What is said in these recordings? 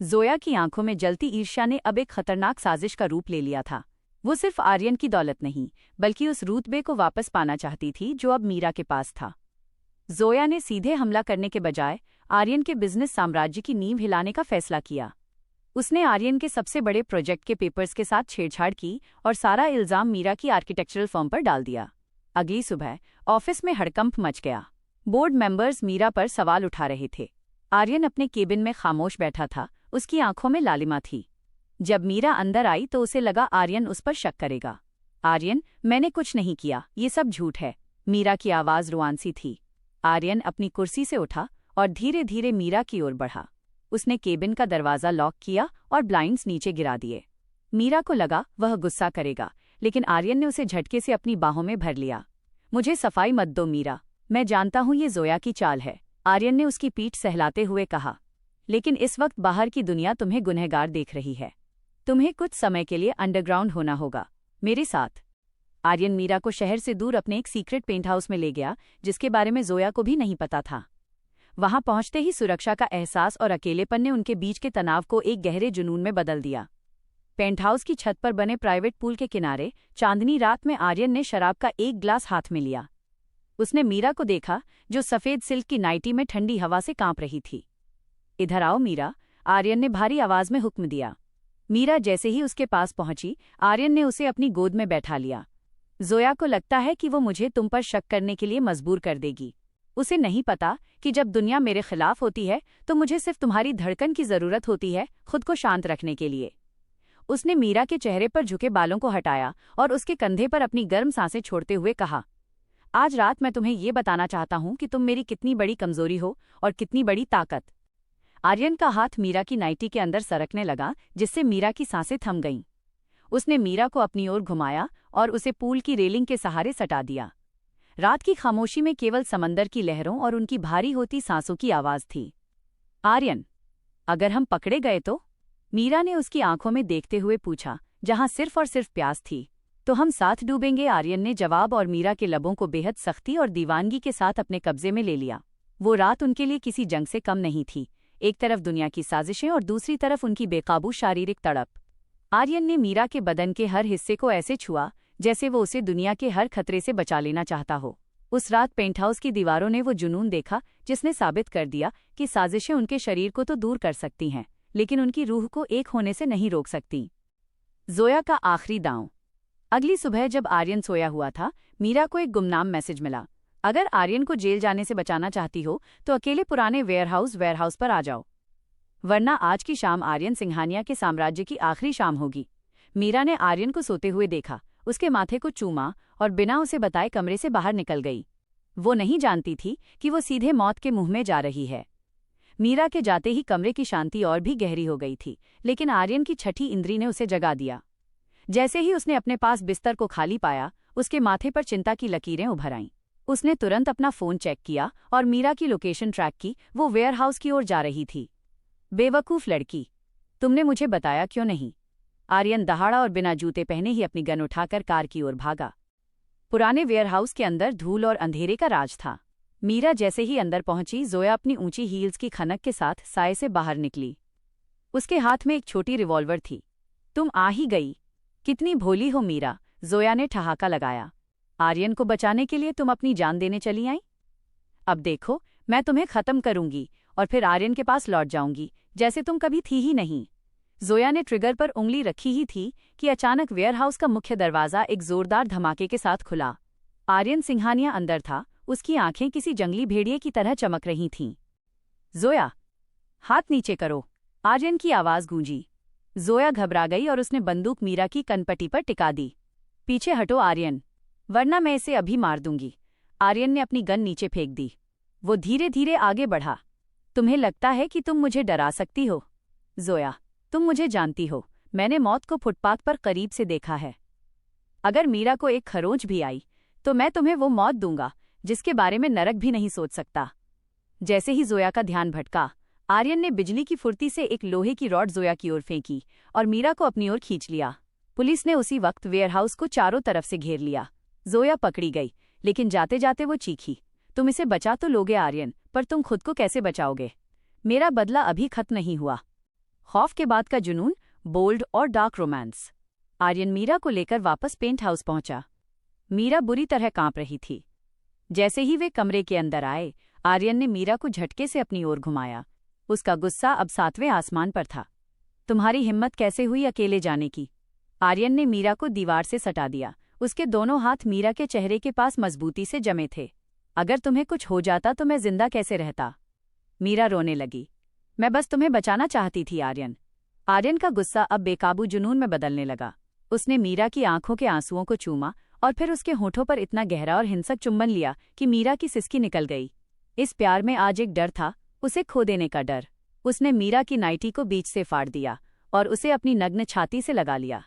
जोया की आंखों में जलती ईर्ष्या ने अब एक खतरनाक साजिश का रूप ले लिया था। वो सिर्फ आर्यन की दौलत नहीं, बल्कि उस रुतबे को वापस पाना चाहती थी जो अब मीरा के पास था। जोया ने सीधे हमला करने के बजाय आर्यन के बिजनेस साम्राज्य की नींव हिलाने का फैसला किया। उसने आर्यन के सबसे बड़े प्रोजेक्ट के पेपर्स के साथ छेड़छाड़ की और सारा इल्जाम मीरा की आर्किटेक्चरल फर्म पर डाल दिया। अगली सुबह ऑफिस में हड़कंप मच गया। बोर्ड मेंबर्स मीरा पर सवाल उठा रहे थे। आर्यन अपने केबिन में खामोश बैठा था, उसकी आंखों में लालिमा थी। जब मीरा अंदर आई तो उसे लगा आर्यन उस पर शक करेगा। आर्यन, मैंने कुछ नहीं किया, ये सब झूठ है। मीरा की आवाज रुआंसी थी। आर्यन अपनी कुर्सी से उठा और धीरे धीरे मीरा की ओर बढ़ा। उसने केबिन का दरवाजा लॉक किया और ब्लाइंड्स नीचे गिरा दिए। मीरा को लगा वह गुस्सा करेगा, लेकिन आर्यन ने उसे झटके से अपनी बाहों में भर लिया। मुझे सफाई मत दो मीरा, मैं जानता हूं ये जोया की चाल है, आर्यन ने उसकी पीठ सहलाते हुए कहा। लेकिन इस वक्त बाहर की दुनिया तुम्हें गुनहगार देख रही है। तुम्हें कुछ समय के लिए अंडरग्राउंड होना होगा, मेरे साथ। आर्यन मीरा को शहर से दूर अपने एक सीक्रेट पेंट हाउस में ले गया, जिसके बारे में जोया को भी नहीं पता था। वहां पहुंचते ही सुरक्षा का एहसास और अकेलेपन ने उनके बीच के तनाव को एक गहरे जुनून में बदल दिया। पेंटहाउस की छत पर बने प्राइवेट पूल के किनारे चांदनी रात में आर्यन ने शराब का एक ग्लास हाथ में लिया। उसने मीरा को देखा, जो सफेद सिल्क की नाइटी में ठंडी हवा से कांप रही थी। इधर आओ मीरा, आर्यन ने भारी आवाज में हुक्म दिया। मीरा जैसे ही उसके पास पहुंची, आर्यन ने उसे अपनी गोद में बैठा लिया। जोया को लगता है कि वो मुझे तुम पर शक करने के लिए मजबूर कर देगी। उसे नहीं पता कि जब दुनिया मेरे खिलाफ होती है तो मुझे सिर्फ तुम्हारी धड़कन की जरूरत होती है खुद को शांत रखने के लिए। उसने मीरा के चेहरे पर झुके बालों को हटाया और उसके कंधे पर अपनी गर्म सांसें छोड़ते हुए कहा, आज रात मैं तुम्हें ये बताना चाहता हूं कि तुम मेरी कितनी बड़ी कमजोरी हो और कितनी बड़ी ताकत। आर्यन का हाथ मीरा की नाइटी के अंदर सरकने लगा, जिससे मीरा की सांसें थम गईं। उसने मीरा को अपनी ओर घुमाया और उसे पूल की रेलिंग के सहारे सटा दिया। रात की खामोशी में केवल समंदर की लहरों और उनकी भारी होती सांसों की आवाज थी। आर्यन, अगर हम पकड़े गए तो? मीरा ने उसकी आंखों में देखते हुए पूछा, जहां सिर्फ और सिर्फ प्यास थी। तो हम साथ डूबेंगे, आर्यन ने जवाब, और मीरा के लबों को बेहद सख्ती और दीवानगी के साथ अपने कब्जे में ले लिया। वो रात उनके लिए किसी जंग से कम नहीं थी। एक तरफ दुनिया की साजिशें और दूसरी तरफ उनकी बेकाबू शारीरिक तड़प। आर्यन ने मीरा के बदन के हर हिस्से को ऐसे छुआ जैसे वो उसे दुनिया के हर खतरे से बचा लेना चाहता हो। उस रात पेंटहाउस की दीवारों ने वो जुनून देखा जिसने साबित कर दिया कि साजिशें उनके शरीर को तो दूर कर सकती हैं, लेकिन उनकी रूह को एक होने से नहीं रोक सकती। जोया का आखिरी दांव। अगली सुबह जब आर्यन सोया हुआ था, मीरा को एक गुमनाम मैसेज मिला। अगर आर्यन को जेल जाने से बचाना चाहती हो तो अकेले पुराने वेयरहाउस पर आ जाओ, वरना आज की शाम आर्यन सिंघानिया के साम्राज्य की आखिरी शाम होगी। मीरा ने आर्यन को सोते हुए देखा, उसके माथे को चूमा और बिना उसे बताए कमरे से बाहर निकल गई। वो नहीं जानती थी कि वो सीधे मौत के मुंह में जा रही है। मीरा के जाते ही कमरे की शांति और भी गहरी हो गई थी, लेकिन आर्यन की छठी इंद्री ने उसे जगा दिया। जैसे ही उसने अपने पास बिस्तर को खाली पाया, उसके माथे पर चिंता की लकीरें उभर आईं। उसने तुरंत अपना फोन चेक किया और मीरा की लोकेशन ट्रैक की। वो वेयरहाउस की ओर जा रही थी। बेवकूफ लड़की, तुमने मुझे बताया क्यों नहीं? आर्यन दहाड़ा और बिना जूते पहने ही अपनी गन उठाकर कार की ओर भागा। पुराने वेयरहाउस के अंदर धूल और अंधेरे का राज था। मीरा जैसे ही अंदर पहुंची, जोया अपनी ऊंची हील्स की खनक के साथ साए से बाहर निकली। उसके हाथ में एक छोटी रिवॉल्वर थी। तुम आ ही गई, कितनी भोली हो मीरा, जोया ने ठहाका लगाया। आर्यन को बचाने के लिए तुम अपनी जान देने चली आई? अब देखो, मैं तुम्हें खत्म करूंगी और फिर आर्यन के पास लौट जाऊंगी जैसे तुम कभी थी ही नहीं। जोया ने ट्रिगर पर उंगली रखी ही थी कि अचानक वेयरहाउस का मुख्य दरवाजा एक जोरदार धमाके के साथ खुला। आर्यन सिंघानिया अंदर था, उसकी आंखें किसी जंगली भेड़िए की तरह चमक रही थीं। जोया, हाथ नीचे करो, आर्यन की आवाज गूंजी। जोया घबरा गई और उसने बंदूक मीरा की कनपट्टी पर टिका दी। पीछे हटो आर्यन, वरना मैं इसे अभी मार दूंगी। आर्यन ने अपनी गन नीचे फेंक दी। वो धीरे धीरे आगे बढ़ा। तुम्हें लगता है कि तुम मुझे डरा सकती हो? जोया, तुम मुझे जानती हो, मैंने मौत को फुटपाथ पर करीब से देखा है। अगर मीरा को एक खरोंच भी आई तो मैं तुम्हें वो मौत दूंगा जिसके बारे में नरक भी नहीं सोच सकता। जैसे ही जोया का ध्यान भटका, आर्यन ने बिजली की फुर्ती से एक लोहे की रॉड जोया की ओर फेंकी और मीरा को अपनी ओर खींच लिया। पुलिस ने उसी वक्त वेयरहाउस को चारों तरफ से घेर लिया। जोया पकड़ी गई, लेकिन जाते जाते वो चीखी, तुम इसे बचा तो लोगे आर्यन, पर तुम खुद को कैसे बचाओगे? मेरा बदला अभी खत्म नहीं हुआ। खौफ के बाद का जुनून, बोल्ड और डार्क रोमांस। आर्यन मीरा को लेकर वापस पेंट हाउस पहुंचा। मीरा बुरी तरह कांप रही थी। जैसे ही वे कमरे के अंदर आए, आर्यन ने मीरा को झटके से अपनी ओर घुमाया। उसका गुस्सा अब 7वें आसमान पर था। तुम्हारी हिम्मत कैसे हुई अकेले जाने की? आर्यन ने मीरा को दीवार से सटा दिया। उसके दोनों हाथ मीरा के चेहरे के पास मजबूती से जमे थे। अगर तुम्हें कुछ हो जाता तो मैं जिंदा कैसे रहता? मीरा रोने लगी। मैं बस तुम्हें बचाना चाहती थी आर्यन। आर्यन का गुस्सा अब बेकाबू जुनून में बदलने लगा। उसने मीरा की आंखों के आंसुओं को चूमा और फिर उसके होठों पर इतना गहरा और हिंसक चुंबन लिया कि मीरा की सिसकी निकल गई। इस प्यार में आज एक डर था, उसे खो देने का डर। उसने मीरा की नाइटी को बीच से फाड़ दिया और उसे अपनी नग्न छाती से लगा लिया।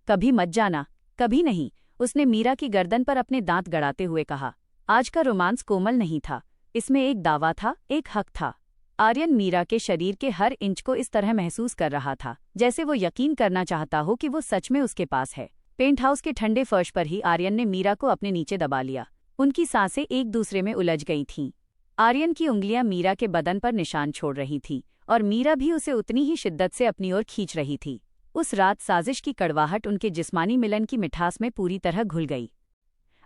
कभी मत जाना, कभी नहीं, उसने मीरा की गर्दन पर अपने दांत गड़ाते हुए कहा। आज का रोमांस कोमल नहीं था, इसमें एक दावा था, एक हक था। आर्यन मीरा के शरीर के हर इंच को इस तरह महसूस कर रहा था जैसे वो यकीन करना चाहता हो कि वो सच में उसके पास है। पेंट हाउस के ठंडे फर्श पर ही आर्यन ने मीरा को अपने नीचे दबा लिया। उनकी सांसें एक दूसरे में उलझ गई थीं। आर्यन की उंगलियां मीरा के बदन पर निशान छोड़ रही थीं और मीरा भी उसे उतनी ही शिद्दत से अपनी ओर खींच रही थी। उस रात साजिश की कड़वाहट उनके जिस्मानी मिलन की मिठास में पूरी तरह घुल गई।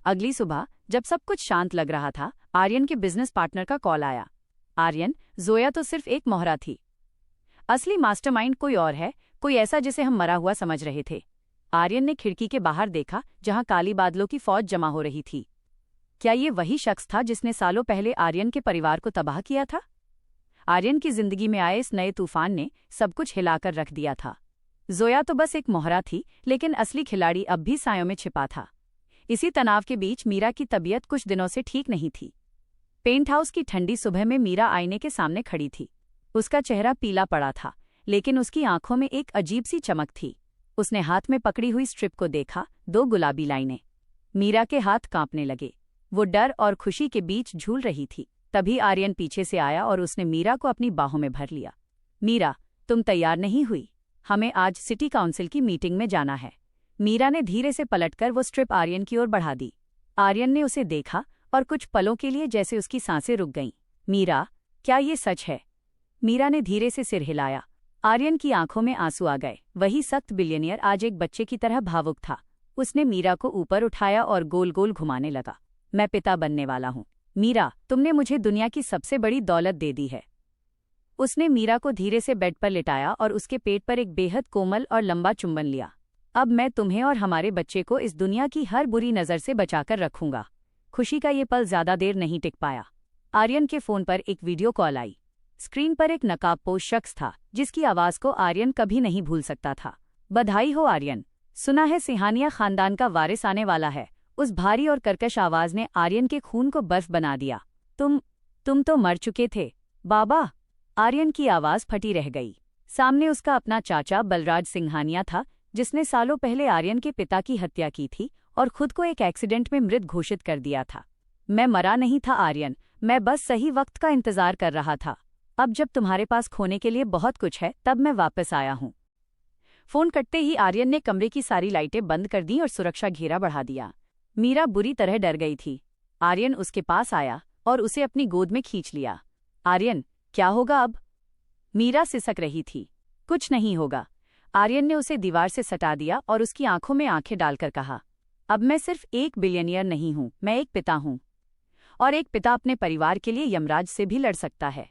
अगली सुबह जब सब कुछ शांत लग रहा था, आर्यन के बिजनेस पार्टनर का कॉल आया। आर्यन, जोया तो सिर्फ एक मोहरा थी। असली मास्टरमाइंड कोई और है, कोई ऐसा जिसे हम मरा हुआ समझ रहे थे। आर्यन ने खिड़की के बाहर देखा जहां काली बादलों की फौज जमा हो रही थी। क्या ये वही शख्स था जिसने सालों पहले आर्यन के परिवार को तबाह किया था? आर्यन की जिंदगी में आए इस नए तूफान ने सब कुछ हिलाकर रख दिया था। जोया तो बस एक मोहरा थी, लेकिन असली खिलाड़ी अब भी सायों में छिपा था। इसी तनाव के बीच मीरा की तबीयत कुछ दिनों से ठीक नहीं थी। पेंट हाउस की ठंडी सुबह में मीरा आईने के सामने खड़ी थी। उसका चेहरा पीला पड़ा था, लेकिन उसकी आंखों में एक अजीब सी चमक थी। उसने हाथ में पकड़ी हुई स्ट्रिप को देखा, 2 गुलाबी लाइनें। मीरा के हाथ कांपने लगे। वो डर और खुशी के बीच झूल रही थी। तभी आर्यन पीछे से आया और उसने मीरा को अपनी बाहों में भर लिया। मीरा, तुम तैयार नहीं हुई? हमें आज सिटी काउंसिल की मीटिंग में जाना है। मीरा ने धीरे से पलटकर वो स्ट्रिप आर्यन की ओर बढ़ा दी। आर्यन ने उसे देखा और कुछ पलों के लिए जैसे उसकी सांसें रुक गईं। मीरा, क्या ये सच है? मीरा ने धीरे से सिर हिलाया। आर्यन की आंखों में आंसू आ गए। वही सख्त बिलियनियर आज एक बच्चे की तरह भावुक था। उसने मीरा को ऊपर उठाया और गोल गोल घुमाने लगा। मैं पिता बनने वाला हूँ। मीरा, तुमने मुझे दुनिया की सबसे बड़ी दौलत दे दी है। उसने मीरा को धीरे से बेड पर लिटाया और उसके पेट पर एक बेहद कोमल और लंबा चुंबन लिया। अब मैं तुम्हें और हमारे बच्चे को इस दुनिया की हर बुरी नज़र से बचाकर रखूंगा। खुशी का ये पल ज्यादा देर नहीं टिक पाया। आर्यन के फोन पर एक वीडियो कॉल आई। स्क्रीन पर एक नकाबपोश शख्स था जिसकी आवाज को आर्यन कभी नहीं भूल सकता था। बधाई हो आर्यन, सुना है सिंहानिया खानदान का वारिस आने वाला है। उस भारी और कर्कश आवाज ने आर्यन के खून को बर्फ बना दिया। तुम तो मर चुके थे बाबा। आर्यन की आवाज फटी रह गई। सामने उसका अपना चाचा बलराज सिंहानिया था, जिसने सालों पहले आर्यन के पिता की हत्या की थी और खुद को एक एक्सीडेंट में मृत घोषित कर दिया था। मैं मरा नहीं था आर्यन, मैं बस सही वक्त का इंतजार कर रहा था। अब जब तुम्हारे पास खोने के लिए बहुत कुछ है, तब मैं वापस आया हूँ। फोन कटते ही आर्यन ने कमरे की सारी लाइटें बंद कर दी और सुरक्षा घेरा बढ़ा दिया। मीरा बुरी तरह डर गई थी। आर्यन उसके पास आया और उसे अपनी गोद में खींच लिया। आर्यन, क्या होगा अब? मीरा सिसक रही थी। कुछ नहीं होगा। आर्यन ने उसे दीवार से सटा दिया और उसकी आंखों में आंखें डालकर कहा, अब मैं सिर्फ एक बिलियनियर नहीं हूं, मैं एक पिता हूं। और एक पिता अपने परिवार के लिए यमराज से भी लड़ सकता है।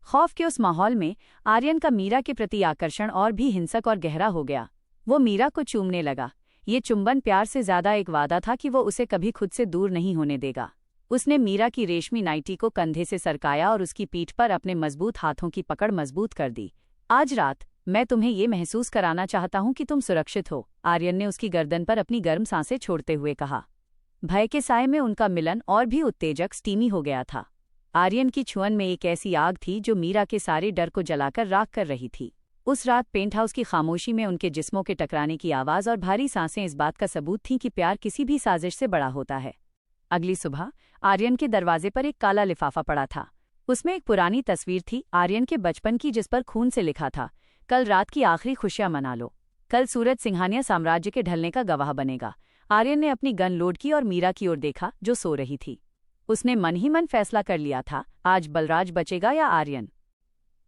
खौफ के उस माहौल में आर्यन का मीरा के प्रति आकर्षण और भी हिंसक और गहरा हो गया। वो मीरा को चूमने लगा। ये चुंबन प्यार से ज्यादा एक वादा था कि वो उसे कभी खुद से दूर नहीं होने देगा। उसने मीरा की रेशमी नाइटी को कंधे से सरकाया और उसकी पीठ पर अपने मजबूत हाथों की पकड़ मजबूत कर दी। आज रात मैं तुम्हें ये महसूस कराना चाहता हूं कि तुम सुरक्षित हो, आर्यन ने उसकी गर्दन पर अपनी गर्म सांसें छोड़ते हुए कहा। भय के साए में उनका मिलन और भी उत्तेजक, स्टीमी हो गया था। आर्यन की छुअन में एक ऐसी आग थी जो मीरा के सारे डर को जलाकर राख कर रही थी। उस रात पेंट हाउस की खामोशी में उनके जिस्मों के टकराने की आवाज और भारी सांसें इस बात का सबूत थीं कि प्यार किसी भी साजिश से बड़ा होता है। अगली सुबह आर्यन के दरवाजे पर एक काला लिफाफा पड़ा था। उसमें एक पुरानी तस्वीर थी, आर्यन के बचपन की, जिस पर खून से लिखा था, कल रात की आखिरी खुशियां मना लो, कल सूरज सिंहानिया साम्राज्य के ढलने का गवाह बनेगा। आर्यन ने अपनी गन लोड की और मीरा की ओर देखा, जो सो रही थी। उसने मन ही मन फैसला कर लिया था, आज बलराज बचेगा या आर्यन।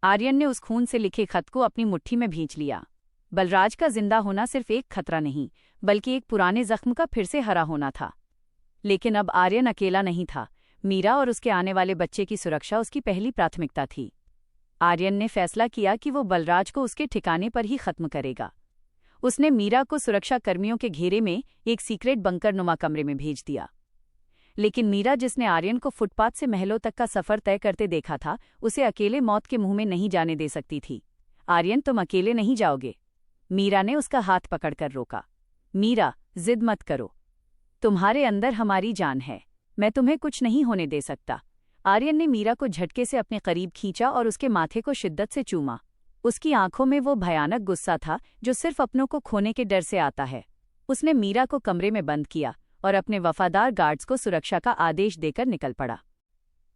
आर्यन ने उस खून से लिखे खत को अपनी मुट्ठी में भींच लिया। बलराज का जिंदा होना सिर्फ एक खतरा नहीं, बल्कि एक पुराने जख्म का फिर से हरा होना था। लेकिन अब आर्यन अकेला नहीं था। मीरा और उसके आने वाले बच्चे की सुरक्षा उसकी पहली प्राथमिकता थी। आर्यन ने फैसला किया कि वो बलराज को उसके ठिकाने पर ही खत्म करेगा। उसने मीरा को सुरक्षा कर्मियों के घेरे में एक सीक्रेट बंकर नुमा कमरे में भेज दिया। लेकिन मीरा, जिसने आर्यन को फुटपाथ से महलों तक का सफर तय करते देखा था, उसे अकेले मौत के मुंह में नहीं जाने दे सकती थी। आर्यन, तुम अकेले नहीं जाओगे, मीरा ने उसका हाथ पकड़कर रोका। मीरा, जिद मत करो, तुम्हारे अंदर हमारी जान है, मैं तुम्हें कुछ नहीं होने दे सकता। आर्यन ने मीरा को झटके से अपने करीब खींचा और उसके माथे को शिद्दत से चूमा। उसकी आंखों में वो भयानक गुस्सा था जो सिर्फ अपनों को खोने के डर से आता है। उसने मीरा को कमरे में बंद किया और अपने वफादार गार्ड्स को सुरक्षा का आदेश देकर निकल पड़ा।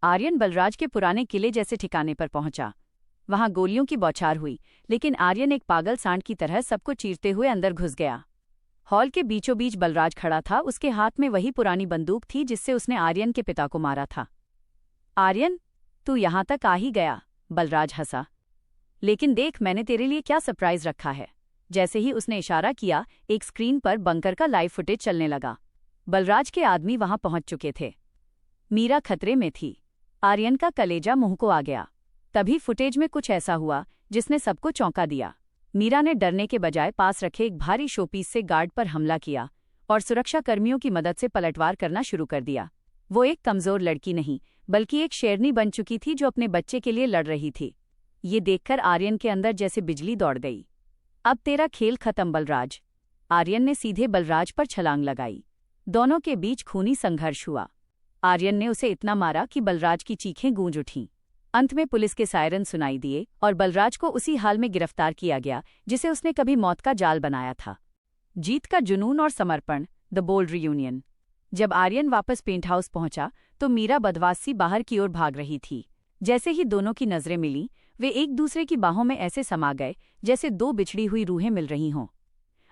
आर्यन बलराज के पुराने किले जैसे ठिकाने पर पहुंचा। वहां गोलियों की बौछार हुई, लेकिन आर्यन एक पागल सांड की तरह सबको चीरते हुए अंदर घुस गया। हॉल के बीचों बीच बलराज खड़ा था। उसके हाथ में वही पुरानी बंदूक थी जिससे उसने आर्यन के पिता को मारा था। आर्यन, तू यहां तक आ ही गया, बलराज हंसा। लेकिन देख, मैंने तेरे लिए क्या सरप्राइज रखा है। जैसे ही उसने इशारा किया, एक स्क्रीन पर बंकर का लाइव फुटेज चलने लगा। बलराज के आदमी वहां पहुंच चुके थे। मीरा खतरे में थी। आर्यन का कलेजा मुंह को आ गया। तभी फुटेज में कुछ ऐसा हुआ जिसने सबको चौंका दिया। मीरा ने डरने के बजाय पास रखे एक भारी शोपीस से गार्ड पर हमला किया और सुरक्षा कर्मियों की मदद से पलटवार करना शुरू कर दिया। वो एक कमजोर लड़की नहीं, बल्कि एक शेरनी बन चुकी थी जो अपने बच्चे के लिए लड़ रही थी। ये देखकर आर्यन के अंदर जैसे बिजली दौड़ गई। अब तेरा खेल खत्म बलराज। आर्यन ने सीधे बलराज पर छलांग लगाई। दोनों के बीच खूनी संघर्ष हुआ। आर्यन ने उसे इतना मारा कि बलराज की चीखें गूंज उठीं। अंत में पुलिस के सायरन सुनाई दिए और बलराज को उसी हाल में गिरफ्तार किया गया जिसे उसने कभी मौत का जाल बनाया था। जीत का जुनून और समर्पण, द बोल्ड रियूनियन। जब आर्यन वापस पेंट हाउस पहुंचा तो मीरा बदमाश सी बाहर की ओर भाग रही थी। जैसे ही दोनों की नजरें मिली, वे एक दूसरे की बाहों में ऐसे समा गए जैसे दो बिछड़ी हुई रूहें मिल रही हों।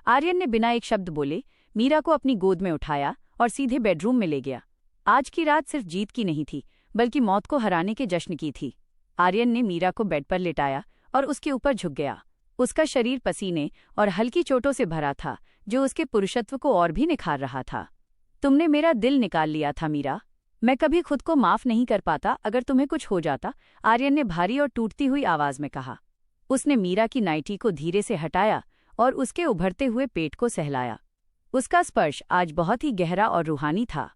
आर्यन ने बिना एक शब्द बोले मीरा को अपनी गोद में उठाया और सीधे बेडरूम में ले गया। आज की रात सिर्फ जीत की नहीं थी, बल्कि मौत को हराने के जश्न की थी। आर्यन ने मीरा को बेड पर लिटाया और उसके ऊपर झुक गया। उसका शरीर पसीने और हल्की चोटों से भरा था, जो उसके पुरुषत्व को और भी निखार रहा था। तुमने मेरा दिल निकाल लिया था मीरा। मैं कभी खुद को माफ नहीं कर पाता अगर तुम्हें कुछ हो जाता, आर्यन ने भारी और टूटती हुई आवाज में कहा। उसने मीरा की नाइटी को धीरे से हटाया और उसके उभरते हुए पेट को सहलाया। उसका स्पर्श आज बहुत ही गहरा और रूहानी था।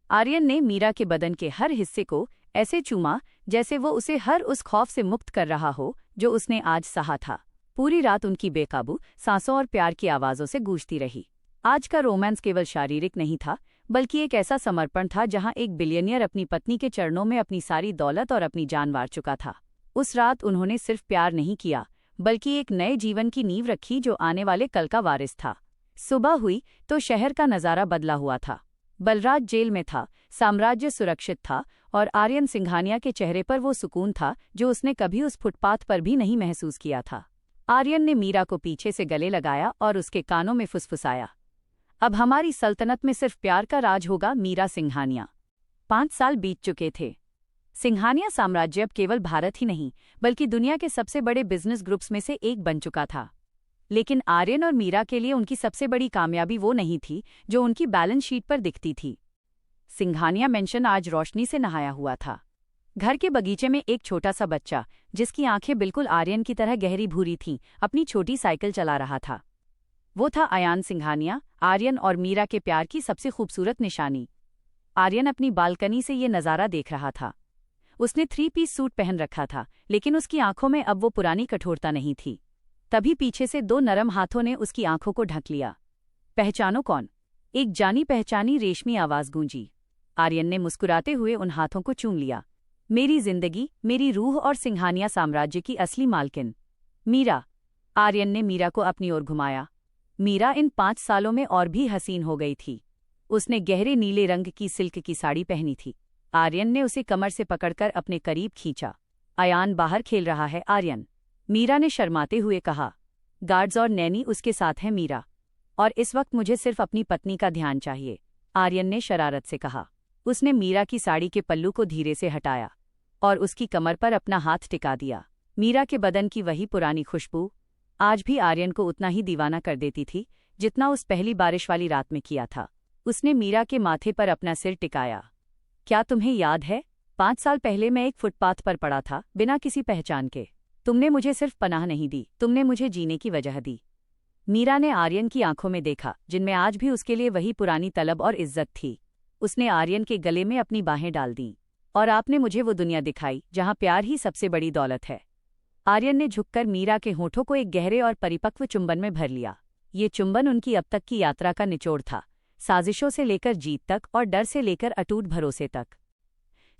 आर्यन ने मीरा के बदन के हर हिस्से को ऐसे चूमा जैसे वो उसे हर उस खौफ से मुक्त कर रहा हो जो उसने आज सहा था। पूरी रात उनकी बेकाबू सांसों और प्यार की आवाज़ों से गूंजती रही। आज का रोमांस केवल शारीरिक नहीं था, बल्कि एक ऐसा समर्पण था जहां एक बिलियनियर अपनी पत्नी के चरणों में अपनी सारी दौलत और अपनी जान वार चुका था। उस रात उन्होंने सिर्फ प्यार नहीं किया, बल्कि एक नए जीवन की नींव रखी जो आने वाले कल का वारिस था। सुबह हुई तो शहर का नज़ारा बदला हुआ था। बलराज जेल में था, साम्राज्य सुरक्षित था और आर्यन सिंघानिया के चेहरे पर वो सुकून था जो उसने कभी उस फुटपाथ पर भी नहीं महसूस किया था। आर्यन ने मीरा को पीछे से गले लगाया और उसके कानों में फुसफुसाया, अब हमारी सल्तनत में सिर्फ प्यार का राज होगा, मीरा सिंघानिया। 5 साल बीत चुके थे। सिंघानिया साम्राज्य अब केवल भारत ही नहीं, बल्कि दुनिया के सबसे बड़े बिजनेस ग्रुप्स में से एक बन चुका था। लेकिन आर्यन और मीरा के लिए उनकी सबसे बड़ी कामयाबी वो नहीं थी जो उनकी बैलेंस शीट पर दिखती थी। सिंघानिया मेंशन आज रोशनी से नहाया हुआ था। घर के बगीचे में एक छोटा सा बच्चा, जिसकी आंखें बिल्कुल आर्यन की तरह गहरी भूरी थीं, अपनी छोटी साइकिल चला रहा था। वो था अयान सिंघानिया, आर्यन और मीरा के प्यार की सबसे खूबसूरत निशानी। आर्यन अपनी बालकनी से ये नज़ारा देख रहा था। उसने 3 पीस सूट पहन रखा था, लेकिन उसकी आंखों में अब वो पुरानी कठोरता नहीं थी। तभी पीछे से 2 नरम हाथों ने उसकी आंखों को ढक लिया। पहचानो कौन? एक जानी पहचानी रेशमी आवाज गूंजी। आर्यन ने मुस्कुराते हुए उन हाथों को चूम लिया। मेरी जिंदगी, मेरी रूह और सिंघानिया साम्राज्य की असली मालकिन, मीरा। आर्यन ने मीरा को अपनी ओर घुमाया। मीरा इन 5 सालों में और भी हसीन हो गई थी। उसने गहरे नीले रंग की सिल्क की साड़ी पहनी थी। आर्यन ने उसे कमर से पकड़कर अपने करीब खींचा। अयान बाहर खेल रहा है, आर्यन, मीरा ने शर्माते हुए कहा। गार्ड्स और नैनी उसके साथ हैं, मीरा, और इस वक्त मुझे सिर्फ अपनी पत्नी का ध्यान चाहिए, आर्यन ने शरारत से कहा। उसने मीरा की साड़ी के पल्लू को धीरे से हटाया और उसकी कमर पर अपना हाथ टिका दिया। मीरा के बदन की वही पुरानी खुशबू आज भी आर्यन को उतना ही दीवाना कर देती थी जितना उस पहली बारिश वाली रात में किया था। उसने मीरा के माथे पर अपना सिर टिकाया। क्या तुम्हें याद है, 5 साल पहले मैं एक फुटपाथ पर पड़ा था, बिना किसी पहचान के। तुमने मुझे सिर्फ पनाह नहीं दी, तुमने मुझे जीने की वजह दी। मीरा ने आर्यन की आंखों में देखा, जिनमें आज भी उसके लिए वही पुरानी तलब और इज्जत थी। उसने आर्यन के गले में अपनी बाहें डाल दीं। और आपने मुझे वो दुनिया दिखाई जहां प्यार ही सबसे बड़ी दौलत है। आर्यन ने झुककर मीरा के होठों को एक गहरे और परिपक्व चुंबन में भर लिया। ये चुंबन उनकी अब तक की यात्रा का निचोड़ था, साजिशों से लेकर जीत तक और डर से लेकर अटूट भरोसे तक।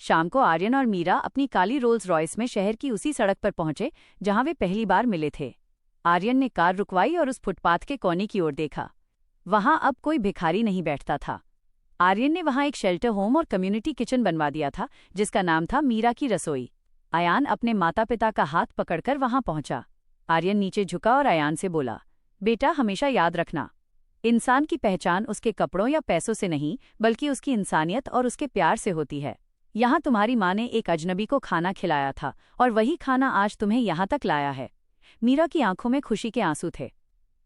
शाम को आर्यन और मीरा अपनी काली रोल्स रॉयस में शहर की उसी सड़क पर पहुंचे जहां वे पहली बार मिले थे। आर्यन ने कार रुकवाई और उस फुटपाथ के कोने की ओर देखा। वहां अब कोई भिखारी नहीं बैठता था। आर्यन ने वहां एक शेल्टर होम और कम्युनिटी किचन बनवा दिया था, जिसका नाम था मीरा की रसोई। अयान अपने माता पिता का हाथ पकड़कर वहां पहुंचा। आर्यन नीचे झुका और अयान से बोला, बेटा, हमेशा याद रखना, इंसान की पहचान उसके कपड़ों या पैसों से नहीं, बल्कि उसकी इंसानियत और उसके प्यार से होती है। यहाँ तुम्हारी माँ ने एक अजनबी को खाना खिलाया था और वही खाना आज तुम्हें यहाँ तक लाया है। मीरा की आंखों में खुशी के आंसू थे।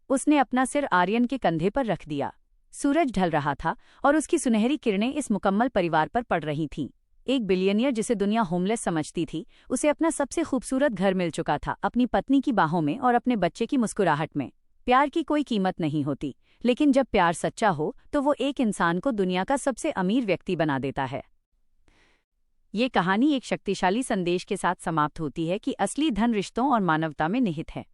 उसने अपना सिर आर्यन के कंधे पर रख दिया। सूरज ढल रहा था और उसकी सुनहरी किरणें इस मुकम्मल परिवार पर पड़ रही थीं। एक बिलियनियर जिसे दुनिया होमलेस समझती थी, उसे अपना सबसे खूबसूरत घर मिल चुका था, अपनी पत्नी की बाहों में और अपने बच्चे की मुस्कुराहट में। प्यार की कोई कीमत नहीं होती, लेकिन जब प्यार सच्चा हो तो वो एक इंसान को दुनिया का सबसे अमीर व्यक्ति बना देता है। ये कहानी एक शक्तिशाली संदेश के साथ समाप्त होती है कि असली धन रिश्तों और मानवता में निहित है।